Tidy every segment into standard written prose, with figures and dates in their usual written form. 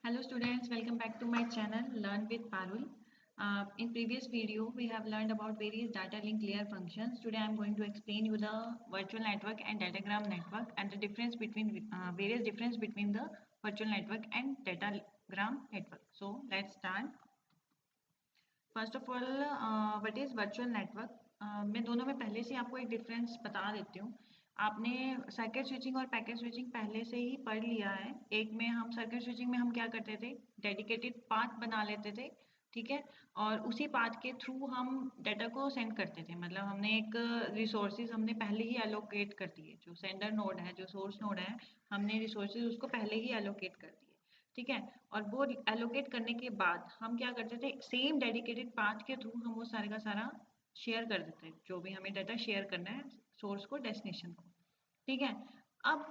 Hello students, welcome back to my channel Learn with Parul. In previous video, we have learned about various data link layer functions. Today I am going to explain you the virtual network and datagram network and the difference between various difference between the virtual network and datagram network. So let's start. First of all what is virtual network. मैं दोनों में पहले से आपको एक difference बता देती हूँ। आपने सर्किट स्विचिंग और पैकेट स्विचिंग पहले से ही पढ़ लिया है। एक में हम सर्किट स्विचिंग में हम क्या करते थे, डेडिकेटेड पाथ बना लेते थे, ठीक है, और उसी पाथ के थ्रू हम डाटा को सेंड करते थे। मतलब हमने एक रिसोर्सेज हमने पहले ही एलोकेट कर दिए, जो सेंडर नोड है, जो सोर्स नोड है, हमने रिसोर्सेज उसको पहले ही एलोकेट कर दिए, ठीक है। और वो एलोकेट करने के बाद हम क्या करते थे, सेम डेडिकेटेड पाथ के थ्रू हम वो सारे का सारा शेयर कर देते हैं, जो भी हमें डाटा शेयर करना है, सोर्स को, डेस्टिनेशन को, ठीक है। अब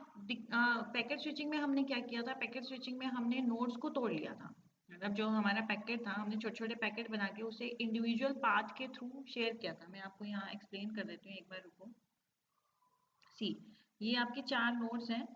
पैकेट स्विचिंग में हमने क्या किया था, पैकेट स्विचिंग में हमने नोड्स को तोड़ लिया था। मतलब जो हमारा पैकेट था, हमने छोटे छोटे पैकेट बना के उसे इंडिविजुअल पाथ के थ्रू शेयर किया था। मैं आपको यहाँ एक्सप्लेन कर देती हूँ, एक बार रुको। सी, ये आपके 4 नोड्स हैं,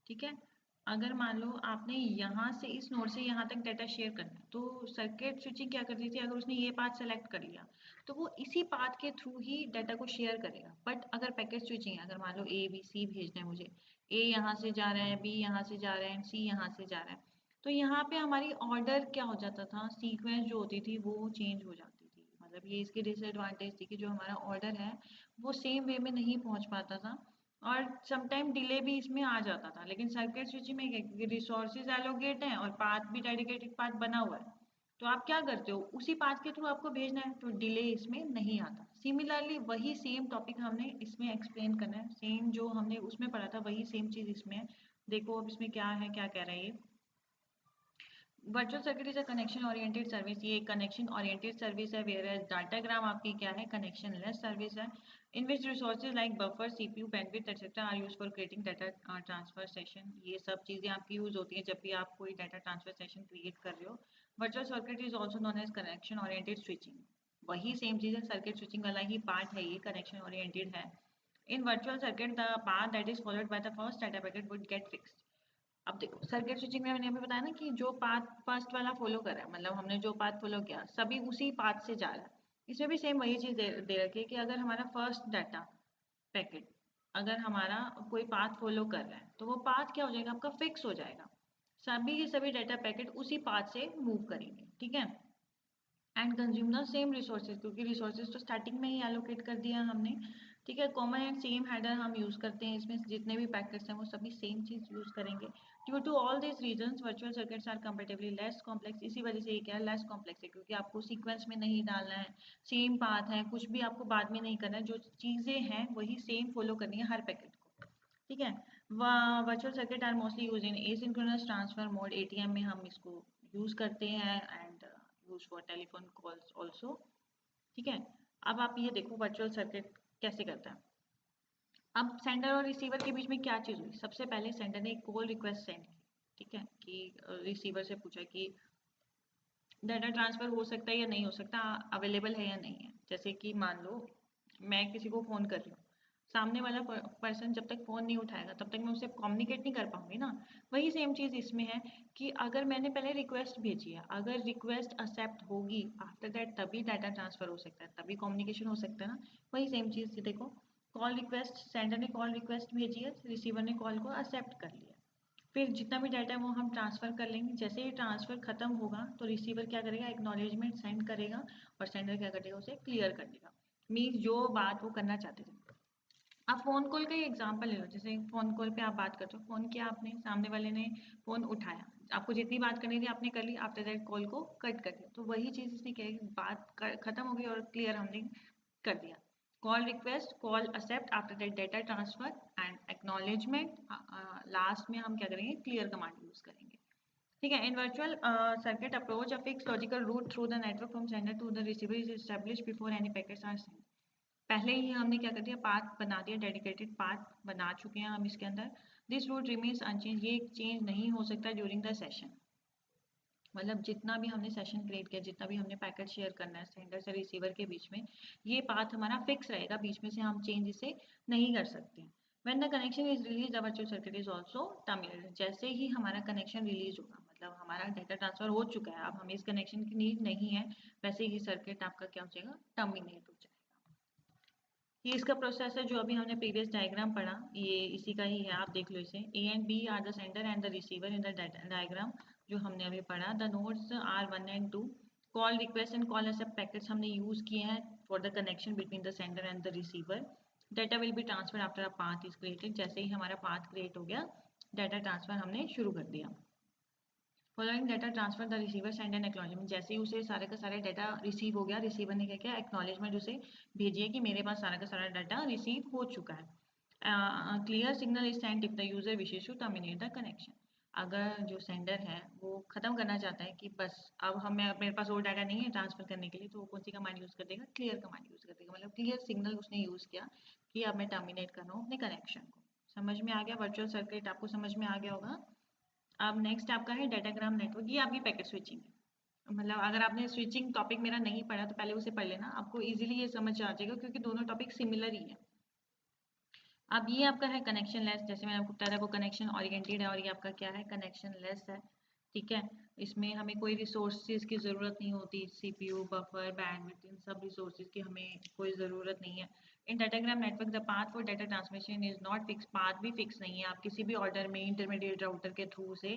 ठीक है। अगर मान लो आपने यहाँ से इस नोड से यहाँ तक डाटा शेयर करना है, तो सर्किट स्विचिंग क्या करती थी, अगर उसने ये पाथ सेलेक्ट कर लिया तो वो इसी पाथ के थ्रू ही डाटा को शेयर करेगा। बट अगर पैकेट स्विचिंग है, अगर मान लो ए बी सी भेजना है मुझे, ए यहाँ से जा रहा है, बी यहाँ से जा रहा है, सी यहाँ से जा रहा है, तो यहाँ पे हमारी ऑर्डर क्या हो जाता था, सीक्वेंस जो होती थी वो चेंज हो जाती थी। मतलब ये इसकी डिसएडवांटेज थी कि जो हमारा ऑर्डर है वो सेम वे में नहीं पहुँच पाता था, और समटाइम डिले भी इसमें आ जाता था। लेकिन सर्किट स्विचिंग में क्या, क्योंकि रिसोर्सेज एलोकेट हैं और पाथ भी डेडिकेटेड पाथ बना हुआ है, तो आप क्या करते हो, उसी पाथ के थ्रू आपको भेजना है, तो डिले इसमें नहीं आता। सिमिलरली वही सेम टॉपिक हमने इसमें एक्सप्लेन करना है, सेम जो हमने उसमें पढ़ा था वही सेम चीज़ इसमें है। देखो अब इसमें क्या है, क्या कह रहा है ये। Virtual circuit is a connection oriented service. ये कनेक्शन ओरिएंटेड सर्विस है, वेयर एज डाटाग्राम आपकी क्या है, कनेक्शन लेस सर्विस है। In which resources like buffer, CPU, bandwidth etcetera are use for creating data transfer session. ये सब चीज़ें आपकी यूज होती हैं जब भी आप कोई डाटा ट्रांसफर सेशन क्रिएट कर रहे हो। Virtual circuit is also known as connection oriented switching. वही सेम चीज़ है, सर्किट स्विचिंग वाला ही पार्ट है, ये कनेक्शन ओरिएंटेड है। In virtual circuit the path that is followed by the first data packet would get fixed. अब देखो circuit switching में मैंने अभी बताया ना कि जो पाथ फर्स्ट वाला फॉलो कर रहा है, मतलब हमने जो पाथ फॉलो किया सभी उसी पाथ से जा रहा है। इसमें भी सेम वही चीज़ दे रखी है कि अगर हमारा फर्स्ट डाटा पैकेट, अगर हमारा कोई पाथ फॉलो कर रहा है तो वो पाथ क्या हो जाएगा, आपका फिक्स हो जाएगा। सभी के सभी डाटा पैकेट उसी पाथ से मूव करेंगे, ठीक है। And consume the same resources, क्योंकि रिसोर्सेज तो स्टार्टिंग में ही एलोकेट कर दिया हमने, ठीक है। कॉमन एंड सेम हेडर हम यूज़ करते हैं, इसमें जितने भी पैकेट्स हैं वो सभी सेम चीज़ यूज़ करेंगे। Due to all this reasons virtual circuits are comparatively less complex. इसी वजह से ये क्या है, लेस कॉम्प्लेक्स है, क्योंकि आपको सीक्वेंस में नहीं डालना है, सेम पाथ है, कुछ भी आपको बाद में नहीं करना है, जो चीज़ें हैं वही सेम फॉलो करनी है हर पैकेट को, ठीक है। Virtual circuit are mostly use in asynchronous transfer mode, ATM में हम इसको यूज़ करते हैं, and use for telephone calls also, ठीक है। अब आप ये देखो वर्चुअल सर्किट कैसे करता है। अब सेंडर और रिसीवर के बीच में क्या चीज़ हुई, सबसे पहले सेंडर ने एक कॉल रिक्वेस्ट सेंड की, ठीक है, कि रिसीवर से पूछा कि डाटा ट्रांसफ़र हो सकता है या नहीं हो सकता, अवेलेबल है या नहीं है। जैसे कि मान लो मैं किसी को फ़ोन कर रही हूँ, सामने वाला पर्सन जब तक फ़ोन नहीं उठाएगा तब तक मैं उससे कम्युनिकेट नहीं कर पाऊंगी ना। वही सेम चीज़ इसमें है कि अगर मैंने पहले रिक्वेस्ट भेजी है, अगर रिक्वेस्ट एक्सेप्ट होगी आफ्टर दैट तभी डाटा ट्रांसफ़र हो सकता है, तभी कम्युनिकेशन हो सकता है ना। वही सेम चीज़ देखो, कॉल रिक्वेस्ट, सेंडर ने कॉल रिक्वेस्ट भेजी है, रिसीवर ने कॉल को एक्सेप्ट कर लिया, फिर जितना भी डाटा है वो हम ट्रांसफ़र कर लेंगे। जैसे ही ट्रांसफ़र खत्म होगा तो रिसीवर क्या करेगा, एक्नॉलेजमेंट सेंड करेगा, और सेंडर क्या करेगा, उसे क्लियर कर देगा। मीन्स जो बात वो करना चाहते थे। आप फ़ोन कॉल का ही एग्जांपल ले लो, जैसे फ़ोन कॉल पे आप बात करते हो, फ़ोन किया आपने, सामने वाले ने फ़ोन उठाया, आपको जितनी बात करनी थी आपने कर ली, आफ्टर दैट कॉल को कट कर दिया, तो वही चीज़ इसने क्या है, बात खत्म हो गई और क्लियर हमने कर दिया। Call request, call accept, after that data transfer and acknowledgement, last में हम क्या करेंगे, क्लियर कमांड यूज़ करेंगे, ठीक है। In virtual circuit approach, a fix logical route through the network from sender to the receiver is established before any packets are send. पहले ही हमने क्या कर दिया, पाथ बना दिया, डेडिकेटेड पाथ बना चुके हैं हम इसके अंदर। दिस रूट रिमेन्स अनचेंज, ये चेंज नहीं हो सकता ड्यूरिंग द सेशन। मतलब जितना भी हमने सेशन क्रिएट किया, जितना भी हमने पैकेट शेयर करना है सेंडर से रिसीवर के बीच में, ये पाथ हमारा फिक्स रहेगा, बीच में से हम चेंज इसे नहीं कर सकते। When the connection is release the virtual circuit is also terminated. जैसे ही हमारा कनेक्शन रिलीज होगा, मतलब हमारा डाटा ट्रांसफर हो चुका है, अब हमें इस कनेक्शन की नीड नहीं है, वैसे ही सर्किट आपका क्या हो जाएगा, टर्मिनेट हो जाएगा। ये इसका प्रोसेस है जो अभी हमने प्रीवियस डायग्राम पढ़ा, ये इसी का ही है, आप देख लो इसे। A and B are the sender and the receiver in the diagram जो हमने अभी पढ़ा। The nodes are 1 and 2। Call request and call accept packets हमने यूज किए हैं for the connection between the sender and the receiver. Data will be transfer after a path is created. जैसे ही हमारा पाथ क्रिएट हो गया, data transfer हमने शुरू कर दिया। Following data transfer the receiver send an acknowledgement. जैसे ही उसे सारे का सारा डाटा रिसीव हो गया, रिसीवर ने क्या किया, एक्नॉलेजमेंट उसे भेजिए कि मेरे पास सारा का सारा डाटा रिसीव हो चुका है। Clear signal is sent if the user wishes to terminate the connection. अगर जो सेंडर है वो खत्म करना चाहता है कि बस अब हमें मेरे पास और डाटा नहीं है ट्रांसफर करने के लिए, तो वो कौन सी कमांड यूज कर देगा, क्लियर कमांड यूज कर देगा। मतलब क्लियर सिग्नल उसने यूज किया कि अब मैं टर्मिनेट कर रहा हूँ अपने कनेक्शन को। समझ में आ गया, वर्चुअल सर्किट आपको समझ में आ गया होगा। अब नेक्स्ट आपका है डाटाग्राम नेटवर्क। ये आपकी पैकेट स्विचिंग है। मतलब अगर आपने स्विचिंग टॉपिक मेरा नहीं पढ़ा तो पहले उसे पढ़ लेना, आपको इजीली ये समझ आ जाएगा क्योंकि दोनों टॉपिक सिमिलर ही है। अब ये आपका है कनेक्शन लेस। जैसे मैंने आपको बताया था, वो कनेक्शन ओरिएंटेड है और ये आपका क्या है, कनेक्शन लेस है। ठीक है, इसमें हमें कोई रिसोर्सेज की ज़रूरत नहीं होती, सीपीयू, बफर, बैंडविड्थ, इन सब रिसोर्सेज की हमें कोई ज़रूरत नहीं है। In datagram network the path for data transmission is not fix. Path भी फिक्स नहीं है, आप किसी भी ऑर्डर में इंटरमीडिएट राउटर के थ्रू से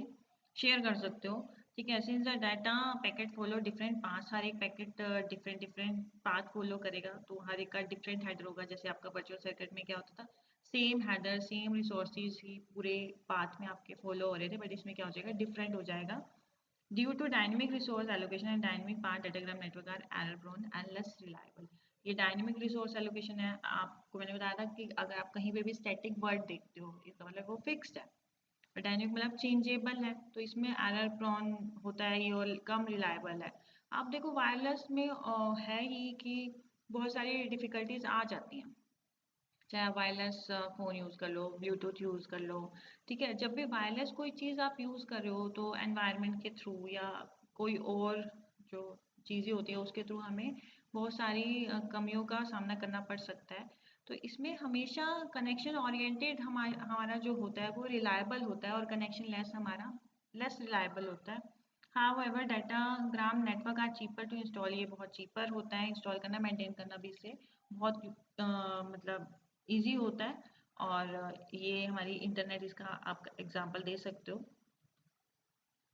शेयर कर सकते हो। ठीक है, since the data packet follow different path, हर एक packet different different path follow करेगा, तो हर एक का डिफरेंट हेडर होगा। जैसे आपका वर्चुअल सर्किट में क्या होता था, सेम हेडर सेम रिसोर्सेज ही पूरे पाथ में आपके फॉलो हो रहे थे, बट इसमें क्या हो जाएगा, डिफरेंट हो जाएगा। Due to dynamic resource allocation and dynamic path datagram network are error prone and less reliable. ये डायनेमिक रिसोर्स एलोकेशन है, आपको मैंने बताया था कि अगर आप कहीं पे भी स्टैटिक वर्ड देखते हो इसका मतलब वो फिक्स्ड है, और डायनेमिक मतलब चेंजेबल है, तो इसमें एरर प्रोन होता है ये और कम रिलायबल है। आप देखो वायरलेस में है ही कि बहुत सारी डिफिकल्टीज आ जाती हैं, चाहे आप वायरलेस फ़ोन यूज़ कर लो, ब्लूटूथ यूज़ कर लो। ठीक है, जब भी वायरलेस कोई चीज़ आप यूज़ कर रहे हो तो एनवायरनमेंट के थ्रू या कोई और जो चीज़ें होती है उसके थ्रू हमें बहुत सारी कमियों का सामना करना पड़ सकता है। तो इसमें हमेशा कनेक्शन ओरिएंटेड हमारा जो होता है वो रिलायबल होता है और कनेक्शन लेस हमारा लेस रिलायबल होता है। However datagram network are cheaper to install. ये बहुत चीपर होता है इंस्टॉल करना, मेंटेन करना भी इससे बहुत मतलब ईजी होता है। और ये हमारी इंटरनेट इसका आप एग्जांपल दे सकते हो।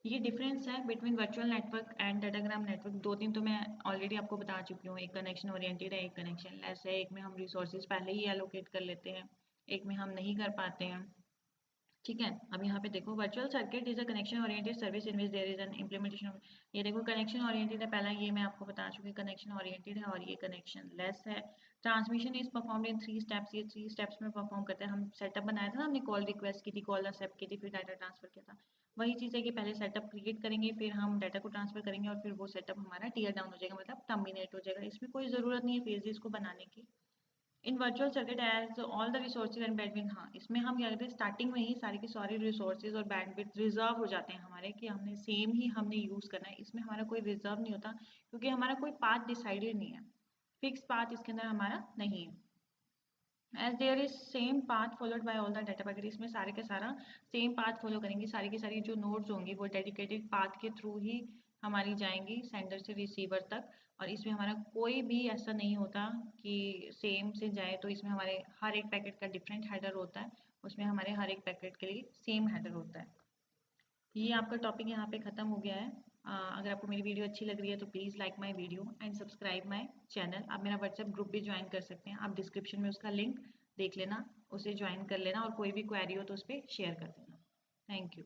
ये डिफरेंस है between virtual network and datagram network. दो तीन तो मैं ऑलरेडी आपको बता चुकी हूँ, एक कनेक्शन ओरिएंटेड है, एक कनेक्शन लेस है, एक में हम रिसोर्सेज पहले ही एलोकेट कर लेते हैं, एक में हम नहीं कर पाते हैं। ठीक है, अब यहाँ पे देखो, virtual circuit is a connection oriented service in which there is an implementation. ये देखो कनेक्शन ओरिएंटेड है, पहला ये मैं आपको बता चुकी हूँ कनेक्शन ओरिएंटेड है, और ये कनेक्शन लेस है। Transmission is performed in 3 steps. ये 3 स्टेप्स में परफॉर्म करते हैं। हम सेटअप बनाया था ना, हमने कॉल रिक्वेस्ट की थी, कॉल एक्सेप्ट की थी, फिर डाटा ट्रांसफर किया था। वही चीज़ है कि पहले सेटअप क्रिएट करेंगे, फिर हम डाटा को ट्रांसफर करेंगे और फिर वो सेटअप हमारा टीयर डाउन हो जाएगा, मतलब टर्मिनेट हो जाएगा। इसमें कोई ज़रूरत नहीं है फेजेस को बनाने की। In virtual circuit as all the resources and bandwidth. हाँ, इसमें हम क्या करते हैं, स्टार्टिंग में ही सारे के सारे रिसोर्सेज और बैंडविड्थ रिजर्व हो जाते हैं हमारे, कि हमने सेम ही हमने यूज़ करना है। इसमें हमारा कोई रिजर्व नहीं होता क्योंकि हमारा कोई पाथ डिसाइडेड नहीं है, फिक्स पाथ इसके अंदर हमारा नहीं है। As there is same path followed by all the data packet. इसमें सारे के सारा सेम पाथ फॉलो करेंगे, सारी की सारी जो नोड्स होंगी वो डेडिकेटेड पाथ के थ्रू ही हमारी जाएंगी सेंडर से रिसीवर तक। और इसमें हमारा कोई भी ऐसा नहीं होता कि सेम से जाए, तो इसमें हमारे हर एक पैकेट का डिफरेंट हेडर होता है, उसमें हमारे हर एक पैकेट के लिए सेम हेडर होता है। ये आपका टॉपिक यहाँ पे ख़त्म हो गया है। अगर आपको मेरी वीडियो अच्छी लग रही है तो please like my video and subscribe my channel. आप मेरा व्हाट्सएप ग्रुप भी ज्वाइन कर सकते हैं, आप डिस्क्रिप्शन में उसका लिंक देख लेना, उसे ज्वाइन कर लेना, और कोई भी क्वेरी हो तो उस पर शेयर कर देना। Thank you.